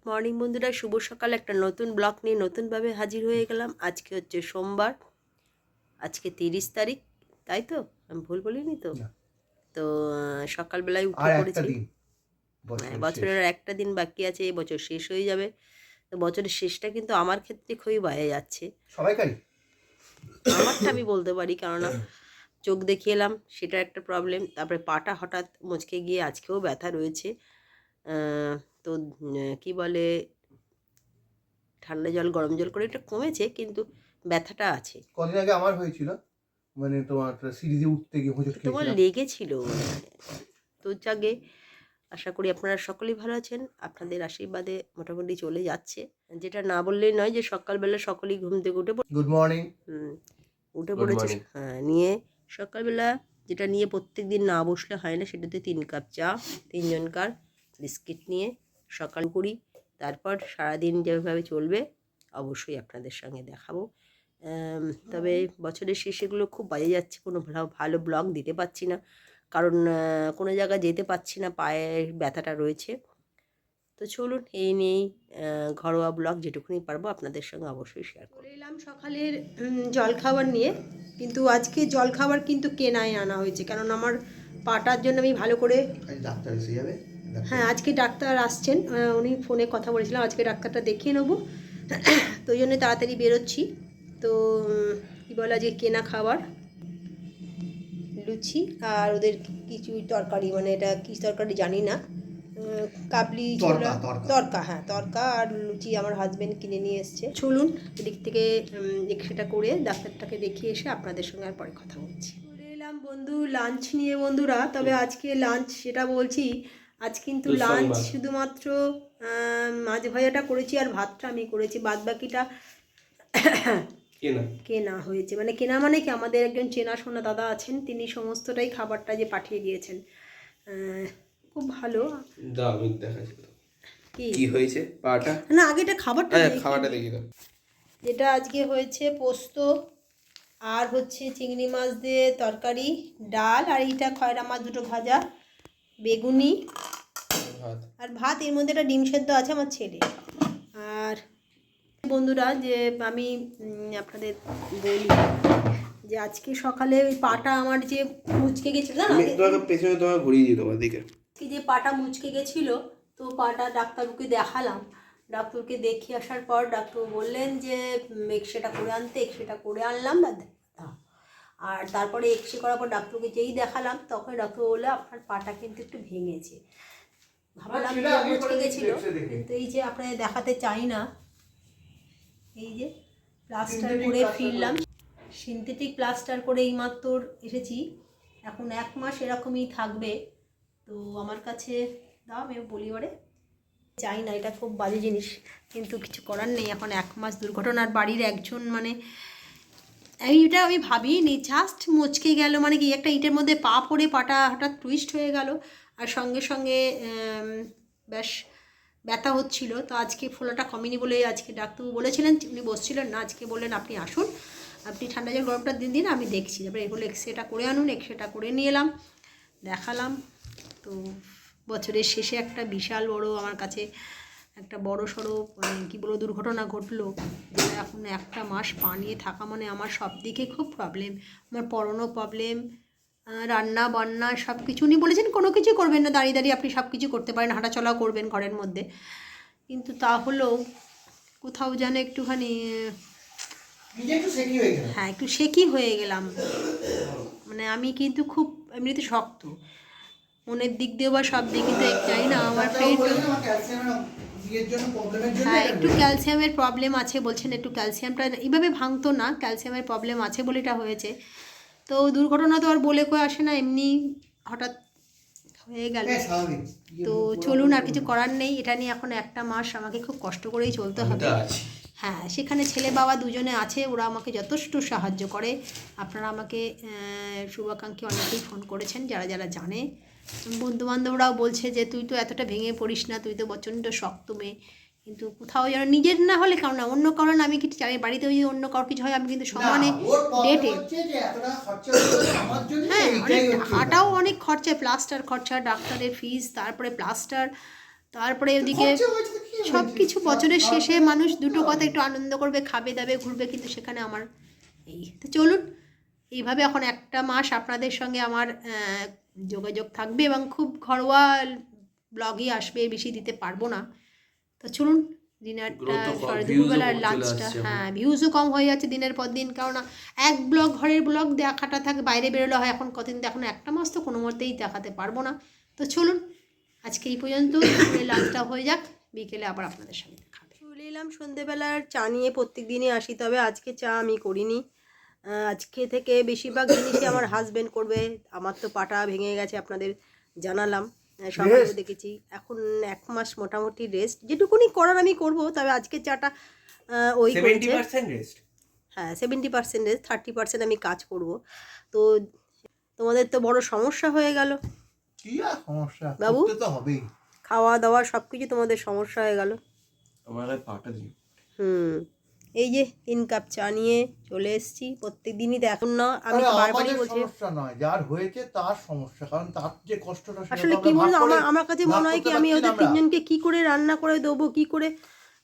Morning বন্ধুরা, শুভ সকাল। একটা নতুন ব্লগ নিয়ে নতুনভাবে হাজির হয়ে গেলাম। আজকে হচ্ছে সোমবার, আজকে 30 তারিখ, তাই তো? আমি ভুল বলিনি তো? তো সকালবেলায় উঠে পড়েছি। বছরের একটা দিন বাকি আছে, এই বছর শেষ হয়ে যাবে। তো বছরের শেষটা কিন্তু আমার ক্ষেত্রে খুবই বাজে যাচ্ছে। সবাইকারই আমারটা আমি বলতে পারি, কেননা চোখ দেখিয়ে এলাম, সেটা একটা প্রবলেম। তারপরে পাটা হঠাৎ মুচকে গিয়ে আজকেও ব্যথা রয়েছে। তো কি বলে, ঠান্ডা জল গরম জল করে এটা কমেছে, কিন্তু ব্যথাটা আছে। কদিন আগে আমার হয়েছিল, মানে তোমার সিরিজে উঠতে গিয়ে হোঁচট তোমার খেয়েছিলাম। লেগেছিল। তো জাগে, আশা করি আপনারা সকলেই ভালো আছেন। আপনাদের আশীর্বাদে মোটামুটি চলে যাচ্ছে। যেটা না বললেই নয় যে সকালবেলা সকলেই ঘুম থেকে উঠে গুড মর্নিং। উঠে পড়েছে। হ্যাঁ, নিয়ে সকালবেলা যেটা নিয়ে প্রত্যেক দিন না বসলে হয় না, সেটাতে 3 কাপ চা, 3 জনকার বিস্কিট নিয়ে সকাল করি। তারপর সারাদিন যেভাবে চলবে অবশ্যই আপনাদের সঙ্গে দেখাবো। তবে বছরের শেষেগুলো খুব বাজে যাচ্ছে, কোনো ভালো ব্লগ দিতে পারছি না, কারণ কোনো জায়গায় যেতে পারছি না, পায়ের ব্যথাটা রয়েছে। তো চলুন, এই নিয়েই ঘরোয়া ব্লগ যেটুকুনি পারবো আপনাদের সঙ্গে অবশ্যই শেয়ার করব। এলাম সকালের জলখাবার নিয়ে, কিন্তু আজকে জলখাবার কিন্তু কেনায় আনা হয়েছে, কারণ আমার পাটার জন্য আমি ভালো করে ডাক্তার এসে যাবে। হ্যাঁ, আজকে ডাক্তার আসছেন, উনি ফোনে কথা বলেছিলাম, আজকে ডাক্তারটা দেখিয়ে নেবো। তো ওই জন্য তাড়াতাড়ি বেরোচ্ছি। তো কী বলে, আজকে কেনা খাবার লুচি আর ওদের কিছু তরকারি, মানে এটা কী তরকারি জানি না, কাবলি ছোলা তরকা, হ্যাঁ তরকা আর লুচি আমার হাজব্যান্ড কিনে নিয়ে এসছে। চলুন এদিক থেকে সেটা করে ডাক্তারটাকে দেখিয়ে এসে আপনাদের সঙ্গে আর পরে কথা বলছি। চলে এলাম বন্ধু লাঞ্চ নিয়ে বন্ধুরা। তবে আজকে লাঞ্চ সেটা বলছি, আজ কিন্তু লাঞ্চ শুধুমাত্র মাছ ভাজাটা করেছি আর ভাতটা আমি করেছি, বাদ বাকিটা কেনা হয়েছে। মানে কেনা মানে কি, আমাদের একজন চেনাশোনা দাদা আছেন, তিনি সমস্তটাই খাবারটা যে পাঠিয়ে দিয়েছেন। খুব ভালো। আমি দেখাচ্ছি কি হয়েছে পাটা না, আগে এটা খাবারটা দেখি দাও। যেটা আজকে হয়েছে পোস্ত, আর হচ্ছে চিংড়ি মাছ দিয়ে তরকারি, ডাল, আর এইটা খয়রা মাছ দুটো ভাজা, বেগুনি আর ভাত। এর মধ্যে একটা ডিম সেদ্ধ আছে আমার ছেলে। আর বন্ধুরা, যে আমি আপনাদের বলি যে আজকে সকালে ওই পাটা আমার যে মুচকে গেছিল, পেছনে তোমার ঘুরিয়ে দিই তোমার দিকে, যে পাটা মুচকে গেছিলো, তো পাটা ডাক্তারবাবুকে দেখালাম। ডাক্তারকে দেখিয়ে আসার পর ডাক্তার বললেন যে এক্সরেটা করে আনতে, এক্সরেটা করে আনলাম। আর তারপরে এক্সরে করার পর ডাক্তারকে যেই দেখালাম, তখন ডাক্তার বললো আপনার পাটা কিন্তু একটু ভেঙেছে। ভাবলাম মুচকে গেছিলো, কিন্তু এই যে আপনাদের দেখাতে চাই না, এই যে প্লাস্টার করে ফিরলাম, সিনথেটিক প্লাস্টার করে এইমাত্র এসেছি। এখন 1 মাস এরকমই থাকবে। তো আমার কাছে দাও, আমি বলি ওরে চাই না, এটা খুব বাজে জিনিস, কিন্তু কিছু করার নেই। এখন 1 মাস দুর্ঘটনার বাড়ির একজন, মানে এইটা আমি ভাবিনি, জাস্ট মুচকে গেল, মানে কি একটা ইটের মধ্যে পা পড়ে পাটা হঠাৎ টুইস্ট হয়ে গেল, আর সঙ্গে সঙ্গে বেশ ব্যথা হচ্ছিল। তো আজকে ফোলাটা কমেনি বলে আজকে ডাক্তারবাবু বলেছিলেন, উনি বসছিলেন না, আজকে বললেন আপনি আসুন, আপনি ঠান্ডা জল গরমটা দিন আমি দেখছি। তারপরে এগুলো এক্সরেটা করে আনুন, এক্সরেটা করে নিয়ে এলাম, দেখালাম। তো বছরের শেষে একটা বিশাল বড় আমার কাছে একটা বড় সড়ো কী বলবো দুর্ঘটনা ঘটলো। এখন 1 মাস পা নিয়ে থাকা মানে আমার সব দিকে খুব প্রবলেম। আমার পড়ানো প্রবলেম, রান্না বান্না সব কিছু। উনি বলেছেন কোনো কিছু করবেন না, দাঁড়িয়ে দাঁড়িয়ে আপনি সব কিছু করতে পারেন, হাঁটাচলাও করবেন ঘরের মধ্যে, কিন্তু তাহলেও কোথাও যেন একটুখানি হ্যাঁ একটু শেকি হয়ে গেলাম। মানে আমি কিন্তু খুব এমনিতে শক্ত, মনের দিক দিয়ে বা সব দিকে তো চাই না। আমার হ্যাঁ একটু ক্যালসিয়ামের প্রবলেম আছে বলছেন, একটু ক্যালসিয়ামটা এইভাবে ভাঙতো না, ক্যালসিয়ামের প্রবলেম আছে বলে এটা হয়েছে। তো দুর্ঘটনা তো আর বলে কয়ে আসে না, এমনি হঠাৎ হয়ে গেল। তো চলুন, আর কিছু করার নেই। এটা নিয়ে এখন 1 মাস আমাকে খুব কষ্ট করেই চলতে হবে। হ্যাঁ, সেখানে ছেলে বাবা দুজনে আছে, ওরা আমাকে যথেষ্ট সাহায্য করে। আপনারা আমাকে শুভাকাঙ্ক্ষী অনেকেই ফোন করেছেন, যারা যারা জানে, বন্ধুবান্ধবরাও বলছে যে তুই তো এতটা ভেঙে পড়িস না, তুই তো প্রচণ্ড শক্ত মেয়ে। কিন্তু কোথাও যেন নিজের না হলে কারণ না, অন্য কারণ আমি কিছু চাই, বাড়িতে যদি অন্য কারোর কিছু হয় আমি কিন্তু সমানে ডেটে। হ্যাঁ, অনেক টাকাটাও অনেক খরচা, প্লাস্টার খরচা, ডাক্তারের ফিস, তারপরে প্লাস্টার, তারপরে ওদিকে সব কিছু কিছু বছরের শেষে মানুষ দুটো কথা একটু আনন্দ করবে, খাবে দাবে ঘুরবে, কিন্তু সেখানে আমার এই তো চলুন এইভাবে এখন একটা মাস আপনাদের সঙ্গে আমার যোগাযোগ থাকবে এবং খুব ঘরোয়া ব্লগই আসবে, বেশি দিতে পারবো না। তো চলুন ডিনারটা দুপুরবেলার লাঞ্চটা, হ্যাঁ ভিউজও কম হয়ে যাচ্ছে দিনের পর দিন, কারণ এক ব্লগ ঘরের ব্লগ দেখাটা থাকে, বাইরে বেরোলে হয়, এখন কতদিন এখন একটা মাস তো কোনো মতেই দেখাতে পারবো না। তো চলুন আজকে এই পর্যন্ত, লাঞ্চটা হয়ে যাক, বিকেলে আবার আপনাদের সঙ্গে দেখা হবে। চলে এলাম সন্ধেবেলার চা নিয়ে, প্রত্যেক দিনই আসি, তবে আজকে চা আমি করিনি। আজকে থেকে বেশিরভাগ জিনিসই আমার হাজবেন্ড করবে। আমার তো পাটা ভেঙে গেছে, আপনাদের জানালাম, সকালেও দেখেছি। এখন 1 মাস মোটামুটি রেস্ট, যেটুকুনি করার আমি করব, তবে আজকে চাটা ওই 70% রেস্ট। হ্যাঁ 70% রেস্ট, 30% আমি কাজ করব। তো তোমাদের তো বড় সমস্যা হয়ে গেল কি আর সমস্যা, বাবু? করতে তো হবেই, খাওয়া দাওয়া সব কিছু তোমাদের সমস্যা হয়ে গেল। আমার আর পাটা দিই। এই যে 3 কাপ চা নিয়ে চলে এসেছি। প্রত্যেক দিনই তো এখন না, আমি তো বারবারই বলছি সমস্যা নয়, যার হয়েছে তার সমস্যা, কারণ তার যে কষ্টটা আসলে কি বলবো, আমার কাছে মনে হয় কি আমি ওদের 3 জনকে কি করে রান্না করে দেবো, কি করে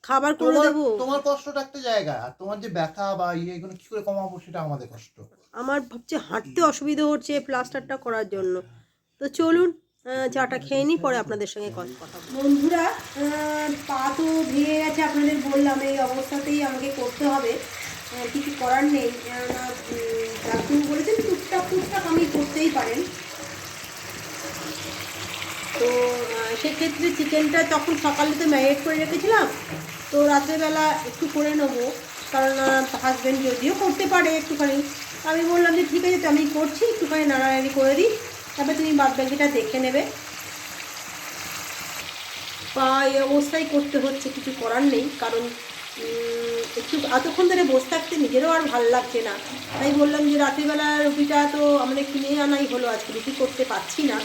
খাবার করে দেবো। তোমার কষ্টটা একটা জায়গা, আর তোমার যে ব্যথা বা এগুলো কি করে কমাবো সেটা আমাদের কষ্ট। আমার ভাবছে হাঁটতে অসুবিধা হচ্ছে প্লাস্টারটা করার জন্য। তো চলুন চাটা খেয়ে নিই, পরে আপনাদের সঙ্গে কথা বন্ধুরা। পা তো ভেঙে গেছে, আপনাদের বললাম এই অবস্থাতেই আমাকে করতে হবে, কিছু করার নেই। কেননা ডাক্তার বলেছেন টুকটাক আমি করতেই পারেন। তো সেক্ষেত্রে চিকেনটা তখন সকালে তো ম্যারিনেট করে রেখেছিলাম, তো রাত্রেবেলা একটু করে নেবো, কারণ হাজব্যান্ড যদিও করতে পারে একটুখানি, আমি বললাম যে ঠিক আছে তো আমি করছি, একটুখানি নাড়ানাড়ি করে দিই, তারপরে তুমি বাদবাকিটা দেখে নেবে। পা এই অবস্থায় করতে হচ্ছে, কিছু করার নেই, কারণ একটু এতক্ষণ ধরে বসে থাকতে নিজেরও আর ভালো লাগছে না। তাই বললাম যে রাত্রিবেলা রুটিটা তো আমাদের কিনে আনাই হলো, আজকে রুটি করতে পারছি না,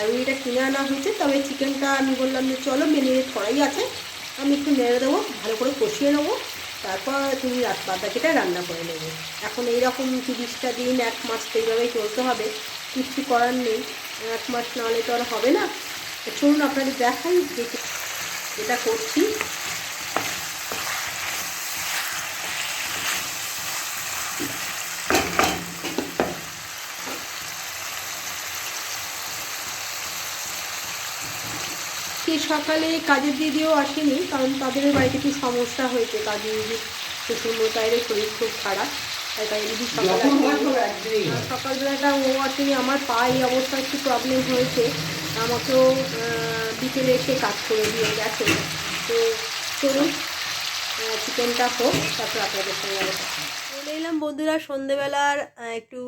রুটিটা কিনে আনা হয়েছে। তবে চিকেনটা আমি বললাম যে চলো ম্যারিনেট করাই আছে, আমি একটু নেড়ে দেবো, ভালো করে কষিয়ে নেবো, তারপর তুমি বাদবাকিটা রান্না করে নেবে। এখন এইরকম 30টা দিন 1 মাস তো এইভাবেই চলতে হবে, কিছু করার নেই। 1 মাস নাহলে তো আর হবে না। চলুন আপনাদের দেখাই দেখে যেটা করছি। সকালে কাজের দিদিও আসেনি, কারণ তাদের বাড়িতে একটু সমস্যা হয়েছে, কাজের দিদি শ্বশুরমশাইয়ের শরীর খুব খারাপ, তাই কাজের দিদি সকালবেলাটা ও আসেনি। আমার পা এই অবস্থা একটু প্রবলেম হয়েছে, আমাকেও বিকেলে এসে কাজ করে দিয়ে গেছে। তো চলুন চিকেনটা হোক, তারপর আপনাদের সঙ্গে চলে এলাম বন্ধুরা সন্ধেবেলার একটু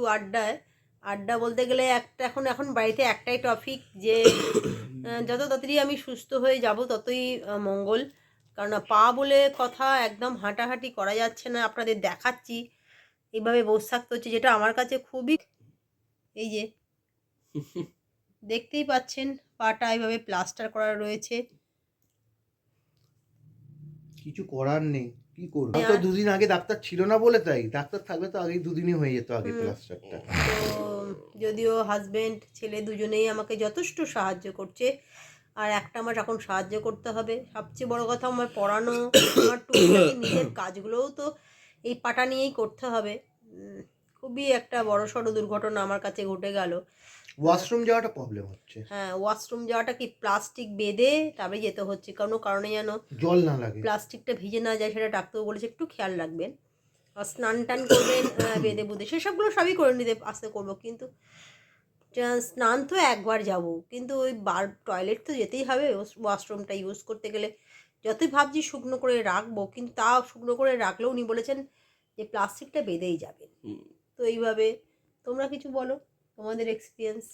আড্ডা বলতে গেলে এখন বাড়িতে একটাই টপিক, যে যত তাড়াতাড়ি আমি সুস্থ হয়ে যাব ততই মঙ্গল। কারণ পা বলে কথা, একদম হাঁটাহাঁটি করা যাচ্ছে না, আপনাদের দেখাচ্ছি, এইভাবে বসে থাকতে হচ্ছে, যেটা আমার কাছে খুবই, এই যে দেখতেই পাচ্ছেন পাটা এইভাবে প্লাস্টার করা রয়েছে। কিছু করার নেই, কি করবো, তো 2 দিন আগে ডাক্তার ছিল না বলে, তাই ডাক্তার থাকলে তো আগেই 2 দিনই হয়ে যেত আগে প্লাস্টারটা। তো যদিও হাজবেন্ড ছেলে দুজনেই আমাকে যথেষ্ট সাহায্য করছে, আর একটা আমার এখন সাহায্য করতে হবে। সবচেয়ে বড় কথা আমার পড়ানো, আমার টুকটাকি নিজের কাজগুলোও তো এই পাটা নিয়েই করতে হবে। খুবই একটা বড়সড় দুর্ঘটনা আমার কাছে ঘটে গেল। ওয়াশরুম যাওয়াটা প্রবলেম হচ্ছে। হ্যাঁ ওয়াশরুম যাওয়াটা কি প্লাস্টিক বেঁধে তারপরে যেতে হচ্ছে, কোনো কারণে যেন জল না লাগে, প্লাস্টিকটা ভিজে না যায়, সেটা ডাক্তার বলেছে একটু খেয়াল রাখবেন। আর স্নান টান করবেন বেঁধে বুধে, সেসবগুলো সবই করে নিতে আস্তে করবো, কিন্তু স্নান তো একবার যাব, কিন্তু ওই টয়লেট তো যেতেই হবে, ওয়াশরুমটা ইউজ করতে গেলে যতই ভাবছি শুকনো করে রাখবো, কিন্তু তাও শুকনো করে রাখলেও উনি বলেছেন যে প্লাস্টিকটা বেঁধেই যাবে। তো এইভাবে তোমরা কিছু বলো তোমাদের এক্সপিরিয়েন্স।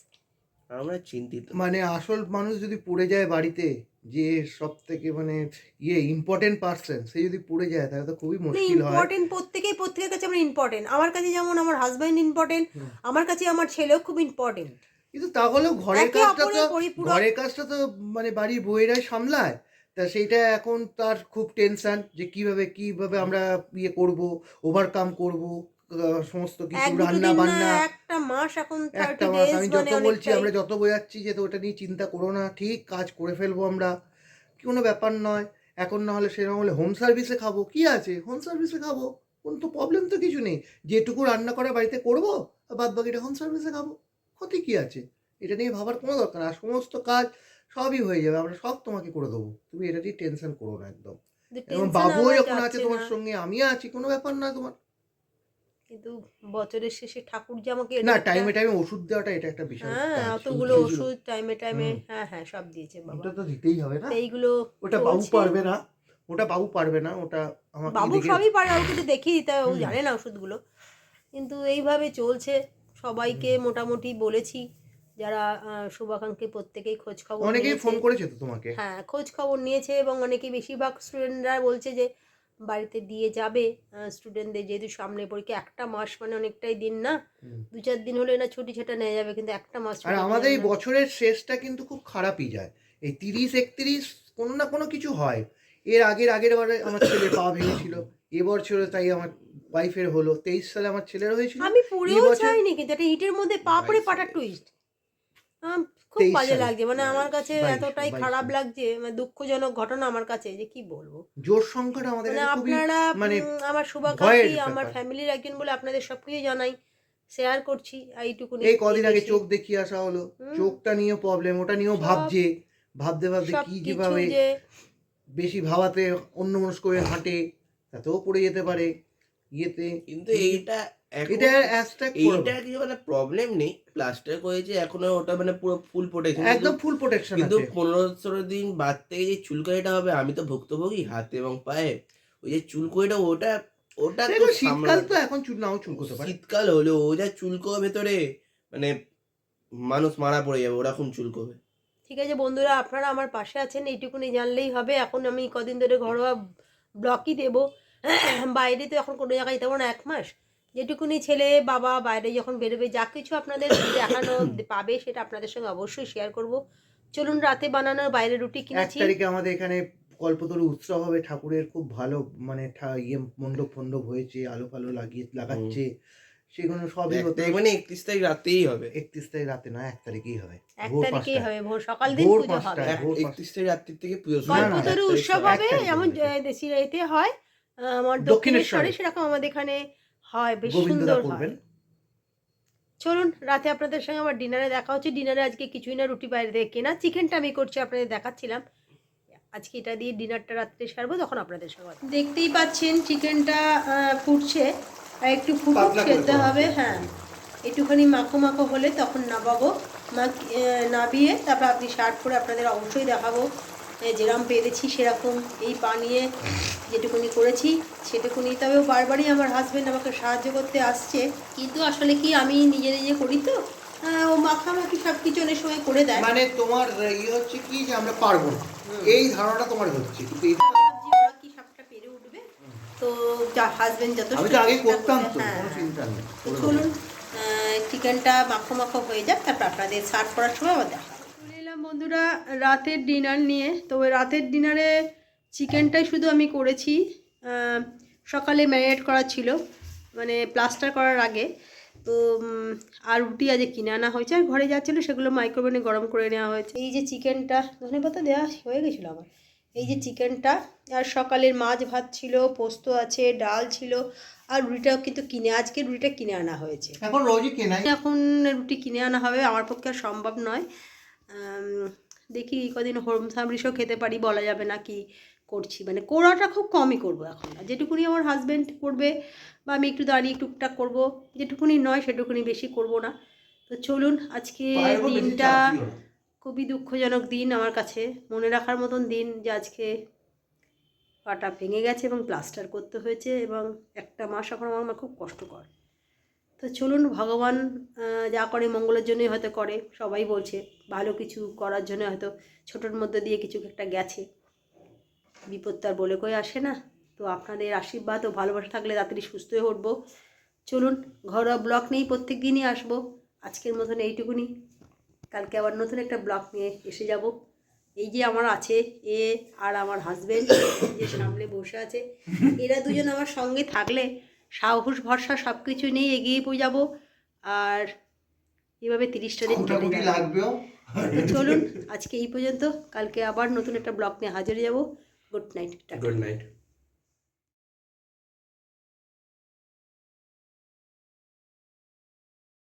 আমরা চিন্তিত, মানে আসল মানুষ যদি পড়ে যায় বাড়িতে, যে সব থেকে মানে ইম্পর্টেন্ট পার্সন, সে যদি পড়ে যায় তাহলে তো খুবই মুশকিল হয়। ইম্পর্টেন্ট প্রত্যেকের কাছে আমরা ইম্পর্টেন্ট, আমার কাছে যেমন আমার হাজব্যান্ড ইম্পর্টেন্ট, আমার কাছে আমার ছেলেও খুব ইম্পর্টেন্ট, কিন্তু তাহলেও ঘরের কাজটা তো মানে বাড়ির বউয়েরাই সামলায়, তা সেইটা এখন তার খুব টেনশন, যে কিভাবে আমরা করব, ওভারকাম করব সমস্ত কিছু, রান্না বান্না। একটা মাস এখন আমি যত বলছি, আমরা যত বোঝাচ্ছি যে তো ওটা নিয়ে চিন্তা করো না, ঠিক কাজ করে ফেলবো আমরা, কোনো ব্যাপার নয়। এখন না হলে সেরকম হলে হোম সার্ভিসে খাবো, কি আছে হোম সার্ভিসে খাবো, কোনো তো প্রবলেম তো কিছু নেই। যেটুকু রান্না করে বাড়িতে করবো আর বাদ বাকিটা হোম সার্ভিসে খাবো, ক্ষতি কী আছে? এটা নিয়ে ভাবার কোনো দরকার না। আর সমস্ত কাজ সবই হয়ে যাবে, আমরা সব তোমাকে করে দেবো, তুমি এটা নিয়ে টেনশন করো না একদম। এবং টেনশন বাবুও আমার যখন আছে যাচ্ছে তোমার না, সঙ্গে, আমি আছি, কোনো ব্যাপার না তোমার। কিন্তু বছরের শেষে ঠাকুর যে আমাকে না, টাইমে টাইমে ওষুধ দেওয়াটা এটা একটা বিশাল হ্যাঁ কাজ। অতগুলো ওষুধ টাইমে টাইমে, হ্যাঁ হ্যাঁ সব দিয়েছে বাবা, ওটা তো দিতেই হবে না, তো এইগুলো ওটা বাবু চলছে। পারবে না, ওটা বাবু পারবে না, ওটা আমাকে বাবু দেখে। সবই পারে, ওকে তো দেখিয়ে দিতে হবে, ও জানে না ওষুধগুলো। কিন্তু এইভাবে চলছে, সবাইকে মোটামুটি বলেছি, যারা শুভাকাঙ্ক্ষী প্রত্যেকেই খোঁজ খবর অনেকেই নিয়েছে। ফোন করেছে তো তোমাকে? হ্যাঁ খোঁজ খবর নিয়েছে, এবং অনেকেই বেশিরভাগ স্টুডেন্টরা বলছে যে বাড়িতে দিয়ে যাবে স্টুডেন্টদের, যেহেতু সামনে পরীক্ষা, একটা মাস মানে অনেকটাই দিন না, 2-4 দিন হলে না ছুটি ছেটা নেওয়া যাবে, কিন্তু একটা মাস আর ছুটি নেওয়া আমাদের এই যাবে না। বছরের শেষটা কিন্তু খুব খারাপই যায়, এই 30-31 কোনো না কোনো কিছু হয়। আগের বারে আমার ছেলে পা ভেঙেছিল, এবছর তাই আমার ওয়াইফের হলো, 23 সালে আমার ছেলের হয়েছিল, আমি পড়েও এবছর চাইনি, কিন্তু একটা ইটের মধ্যে পা পড়ে পাটা টুইস্ট, খুব 23 বাজে সালে, লাগছে, মানে আমার কাছে 22 এতটাই 22 খারাপ সালে। লাগছে, মানে দুঃখজনক ঘটনা আমার কাছে, যে কি বলবো। জোর সংখ্যাটা আমাদের মানে কাছে খুবই আপনারা মানে আমার ভয়ের শুভাকাঙ্ক্ষী, আমার ব্যাপার। ফ্যামিলির একজন বলে আপনাদের সব কিছু জানাই, শেয়ার করছি, এইটুকুনি। এই কদিন আগে বেশি চোখ দেখিয়ে আসা হলো, চোখটা নিয়েও প্রবলেম, ওটা নিয়েও সব ভাবতে সব কি কিছু যেভাবে যে বেশি ভাবাতে অন্যমনস্ক হয়ে হাঁটে, তাতেও পড়ে যেতে পারে ইয়েতে। কিন্তু এইটা এখন এটা অ্যাবস্ট্রাক্ট এইটা কিছু মানে প্রবলেম নেই, প্লাস্টার করেছে এখনো, ওটা মানে পুরো ফুল প্রোটেকশন, একদম ফুল প্রোটেকশন কিন্তু আছে। 15-16 দিন বাদ থেকে যে চুলকানিটা হবে, আমি তো ভুক্তভোগী হাতে এবং পায়ে, ওই যে চুলকোটা, ওটা ওটা তো দেখো শীতকাল সামলানো, তো এখন চুল নাও চুলকোতে পারে। শীতকাল হলেও ও যা চুলকো ভেতরে, মানে মানুষ মারা পড়ে যাবে ওরকম চুলকোবে। ঠিক আছে বন্ধুরা, আপনারা আমার পাশে আছেন, এইটুকুনি জানলেই হবে। এখন আমি কদিন ধরে ঘরোয়া ব্লকই দেব, বাইরে তো এখন কোনো জায়গায় যেতে পারবো না 1 মাস। যেটুকুনি ছেলে বাবা বাইরে যখন বেরোবে, যা কিছু আপনাদের দেখানো পাবে সেটা আপনাদের সঙ্গে অবশ্যই শেয়ার করব। চলুন, রাতে বানানোর বাইরে রুটি 1 কিনেছি। তারিখে আমাদের এখানে কল্পতরু উৎসব হবে, ঠাকুরের খুব ভালো মানে মণ্ডপ ফণ্ডপ হয়েছে, আলো ফালো লাগাচ্ছে, সেগুলো সবই হতো। মানে 31 তারিখ রাতেই হবে, 31 তারিখ রাতে না, 1 তারিখেই হবে, 1 ভোর তারিখেই 5টায়। হবে, ভোর সকাল দিন ভোর পুজো হবে। 5টায়, ভোর 31 তারিখ রাত্রির থেকে পুজো শুরু না, হবে, না, কল্পতরু 1 তারিখ উৎসব সকালে। হবে, 1 তারিখ যেমন হবে। দেশিরাইতে হয়, আমার দক্ষিণেশ্বরে দক্ষিণেশ্বরে সেরকম আমাদের এখানে হয়, বেশ গোবিন্দদা সুন্দর করবেন। হয়। চলুন, রাতে আপনাদের সঙ্গে আমার ডিনারে দেখা হচ্ছে। ডিনারে আজকে কিছুই না, রুটি বাইরে থেকে কেনা, চিকেনটা আমি করছি, আপনাদের দেখাচ্ছিলাম। আজকে এটা দিয়ে ডিনারটা রাত্রে সারবো, তখন আপনাদের সঙ্গে দেখতেই পাচ্ছেন চিকেনটা ফুটছে, আর একটু ফুটুক, পাতলা করে খেতে করা হবে। হচ্ছে। হ্যাঁ, একটুখানি মাখো মাখো হলে তখন নামাবো, নাবিয়ে তারপর আপনি সার্ভ করে আপনাদের অবশ্যই দেখাবো। যেরকম পেরেছি সেরকম এই বানিয়ে যেটুকুনি করেছি সেটুকুনি। তবেও বারবারই আমার হাজব্যান্ড আমাকে সাহায্য করতে আসছে, কিন্তু আসলে কি আমি নিজে নিজে করি তো, ও মাখামাখি সব কিছু অনেক সময় করে দেয়। মানে তোমার হচ্ছে কি যে আমরা পারবো না, এই ধারণাটা তোমার হচ্ছে, কিন্তু ভাবছি ওরা কি সবটা পেরে উঠবে, তো হাজবেন্ড যত আমি তো আগে করতাম তো, কোনো চিন্তা নেই। চলুন চিকেনটা মাখো মাখো হয়ে যাক, তারপর আপনাদের সার্ভ করার সময় আবার দেখা হবে। চলে এলাম বন্ধুরা রাতের ডিনার নিয়ে। তো ওই রাতের ডিনারে চিকেনটাই শুধু আমি করেছি, সকালে ম্যারিনেট করা ছিল, মানে প্লাস্টার করার আগে। তো আর রুটি আজ কিনে আনা হয়েছে, আর ঘরে যা ছিল সেগুলো মাইক্রোওভেনে গরম করে নেওয়া হয়েছে। এই যে চিকেনটা, ধনেপাতা দেওয়া হয়ে গেছিলো আমার, এই যে চিকেনটা, আর সকালের মাছ ভাত ছিল, পোস্ত আছে, ডাল ছিল, আর রুটিটাও কিন্তু আজকে রুটিটা কিনে আনা হয়েছে। এখন রোজই কেনাই, এখন রুটি কিনে আনা হবে, আমার পক্ষে আর সম্ভব নয়। দেখি এই কদিন হোম সার্ভিসও খেতে পারি, বলা যাবে না কি করছি, মানে করাটা খুব কমই করবো এখন, যেটুকুনি আমার হাজব্যান্ড করবে বা আমি একটু দাঁড়িয়ে টুকটাক করবো, যেটুকুনি নয় সেটুকুনি বেশি করব না। তো চলুন, আজকে দিনটা খুবই দুঃখজনক দিন আমার কাছে, মনে রাখার মতন দিন, যে আজকে পাটা ভেঙে গেছে এবং প্লাস্টার করতে হয়েছে, এবং একটা মাস এখন আমার খুব কষ্টকর। তো চলুন, ভগবান যা করে মঙ্গলের জন্যই হয়তো করে, সবাই বলছে ভালো কিছু করার জন্য হয়তো ছোটোর মধ্যে দিয়ে কিছু একটা গেছে, বিপদ তার বলে কয়ে আসে না। তো আপনাদের আশীর্বাদ ও ভালোবাসা থাকলে তাড়াতাড়ি সুস্থ হয়ে উঠবো। চলুন, ঘরোয়া ব্লগ নিয়েই প্রত্যেক দিনই আসবো, আজকের মতন এইটুকুনি, কালকে আবার নতুন একটা ব্লগ নিয়ে এসে যাব। এই যে আমার আছে এ আর আমার হাজব্যান্ড যে সামনে বসে আছে, এরা দুজন আমার সঙ্গে থাকলে সাহস ভরসা সব কিছু নিয়ে এগিয়ে পড়ে যাবো, আর এভাবে 30টা দিন কেটে যাবে। তো চলুন, আজকে এই পর্যন্ত, কালকে আবার নতুন একটা ব্লগ নিয়ে হাজির যাব। Good night. Good night.